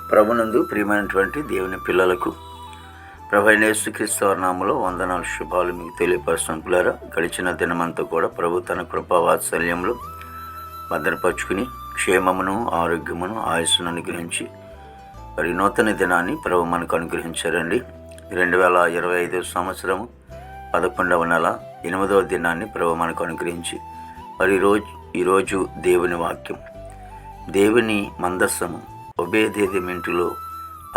ప్రభునందు ప్రియమైనటువంటి దేవుని పిల్లలకు ప్రభు అయిన యేసుక్రీస్తు వారి నామములో వందనాలు శుభాలు మీకు తెలియపరుస్తున్నారు. గడిచిన దినమంతా కూడా ప్రభు తన కృపా వాత్సల్యంలో భద్రపరుచుకుని క్షేమమును ఆరోగ్యమును ఆయుస్సును అనుగ్రహించి మరి నూతన దినాన్ని ప్రభు మనకు అనుగ్రహించారండి. 2025 సంవత్సరము 11వ నెల 8వ దినాన్ని ప్రభు మనకు అనుగ్రహించి మరి ఈరోజు దేవుని వాక్యం, దేవుని మందస్సము ఒబేదెదోమిలో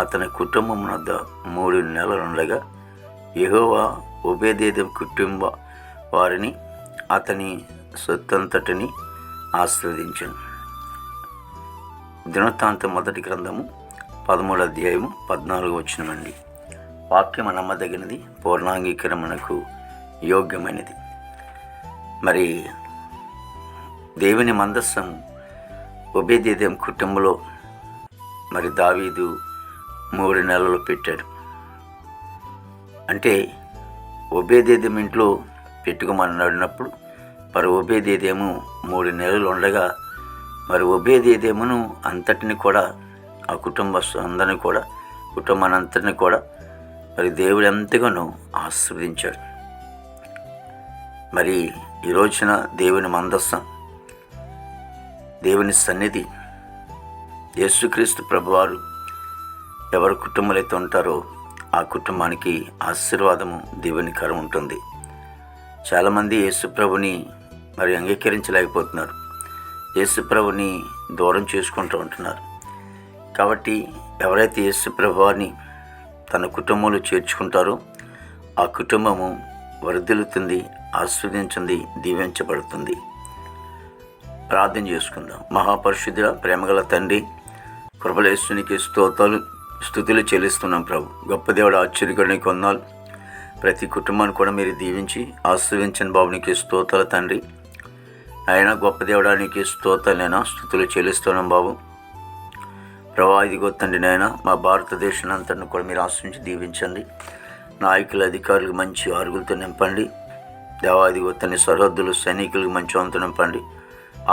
అతని కుటుంబం వద్ద 3 నెలలుండగా యెహోవా ఒబేదెదోము కుటుంబ వారిని అతని సొత్తంతటిని ఆశీర్వదించాను. దినవృత్తాంతం మొదటి గ్రంథము 13వ అధ్యాయము 14వ వచనమండి. వాక్యము నమ్మదగినది, పూర్ణాంగీకరణకు యోగ్యమైనది. మరి దేవుని మందస్సము ఒబేదెదోము కుటుంబంలో మరి దావీదు 3 నెలలు పెట్టాడు. అంటే ఒబేదెదోము ఇంట్లో పెట్టుకోమని అడిగినప్పుడు మరి ఒబేదెదోము 3 నెలలు ఉండగా మరి ఒబేదెదోమును అంతటిని కూడా ఆ కుటుంబాన్నంతటిని కూడా మరి దేవుడు ఎంతగానో ఆశీర్వదించాడు. మరి ఈ రోజున దేవుని మందస్సం, దేవుని సన్నిధి, యేసుక్రీస్తు ప్రభువారు ఎవరి కుటుంబాలు అయితే ఉంటారో ఆ కుటుంబానికి ఆశీర్వాదము దీవెనకరం ఉంటుంది. చాలామంది యేసుప్రభుని మరి అంగీకరించలేకపోతున్నారు, యేసుప్రభుని దూరం చేసుకుంటూ ఉంటున్నారు. కాబట్టి ఎవరైతే యేసుప్రభుని తన కుటుంబంలో చేర్చుకుంటారో ఆ కుటుంబము వర్ధిల్లుతుంది, ఆస్వాదించింది, దీవించబడుతుంది. ప్రార్థన చేసుకుందాం. మహాపరిశుద్ధుడా, ప్రేమగల తండ్రి, కృపలేశ్వనికి స్తుతులు చెల్లిస్తున్నాం ప్రభు. గొప్ప దేవుడు, ఆశ్చర్యకరునికి వందనాలు. ప్రతి కుటుంబాన్ని కూడా మీరు దీవించి ఆశీర్వదించండి బాబు. నీకు స్తోత్రాలు తండ్రి. ఆయన గొప్ప దేవుడా, నీకు స్తోత్రాలైనా స్తుతులు చెల్లిస్తున్నాం బాబు. ప్రభా, ఇదిగో తండ్రి నాయన, మా భారతదేశాన్ని అంతటిని కూడా మీరు ఆశ్రయించి దీవించండి. నాయకులు, అధికారులకు మంచి ఆరుగులతో నింపండి దేవా. ఇదిగో తండ్రి సరిహద్దులు సైనికులకు మంచి వంతు నింపండి.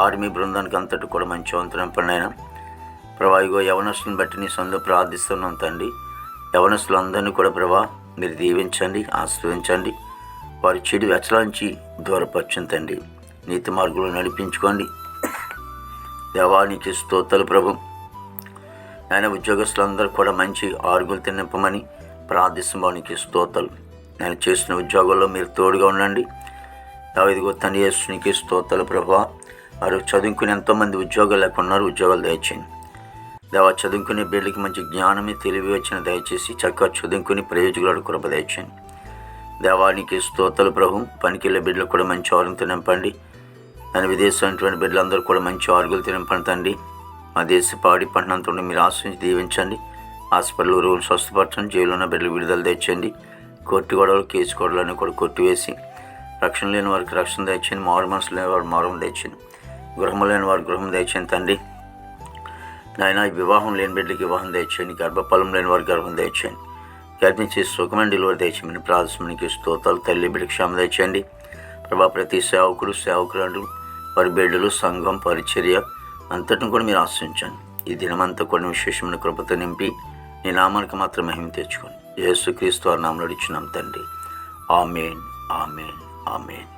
ఆర్మీ బృందానికి అంతటి కూడా మంచి వంతు నింపండి ఆయన. ప్రభా, ఇగో యవనస్తులను బట్టి నీ సొంత ప్రార్థిస్తున్నాం తండ్రి. యవనస్తులు అందరినీ కూడా ప్రభా మీరు దీవించండి, ఆశీర్వదించండి. వారి చెడు వ్యసనానికి దూరపరచండి తండ్రి. నీతి మార్గంలో నడిపించుకోండి దేవా. నీకు స్తోత్రాలు ప్రభు. ఆయన ఉద్యోగస్తులందరూ కూడా మంచి ఆరుగులతో నింపమని ప్రార్థిస్తున్నాం. నీకు స్తోత్రాలు. నేను చేసిన ఉద్యోగాల్లో మీరు తోడుగా ఉండండి దేవా. ఇదిగో తండ్రి యేసు నీకు స్తోత్రాలు ప్రభా. వారు చదువుకుని ఎంతోమంది ఉద్యోగాలు లేకున్నారు, ఉద్యోగాలు దయచేయండి దేవా. చదువుకునే బిడ్డలకి మంచి జ్ఞానమే, తెలివి వచ్చిన దయచేసి చక్కగా చదువుకుని ప్రయోజకులు కృప దయచేయండి దేవా. నీకు స్తోత్రాలు ప్రభు. పనికి వెళ్ళే బిడ్డలు కూడా మంచి ఆరుగులతో నింపండి. దాని విదేశమైనటువంటి బిడ్డలందరూ కూడా మంచి ఆరుగులతో నింపండి తండ్రి. మా దేశ పాడి పంటనంతా మీరు ఆశ్రయించి దీవించండి. హాస్పిటల్ రూల్స్ స్వస్థపరచండి. జైలు ఉన్న బిడ్డలు విడుదల తెచ్చండి. కోర్టు గొడవలు, కేసు గొడవలను కూడా కొట్టివేసి రక్షణ లేని వారికి రక్షణ తెచ్చండి. మారు మనసు లేని వారు మారం తెచ్చండి. గృహం లేని వారు గృహం తెచ్చండి తండ్రి. నాయన వివాహం లేని బిడ్డలకి వివాహం తెచ్చండి. గర్భఫలం లేని వారికి గర్భం తెచ్చండి. గర్భించి సుఖమైన డెలివరీ తెచ్చమని ప్రార్థనకి స్తోత్రాలు. తల్లి బిడ్డ క్షేమ తెచ్చండి ప్రభా. ప్రతి సేవకురాలు వారి బిడ్డలు, సంఘం, పరిచర్య అంతటిని కూడా మీరు ఆశ్రయించండి. ఈ దినమంతా కూడా విశేషమైన కృపతో నింపి నీ నామానికి మాత్రం మహిమ తెచ్చుకోండి. యేసుక్రీస్తు వారి నామములో అడుగుచున్నాం తండ్రి. ఆమేన్, ఆమేన్, ఆమేన్.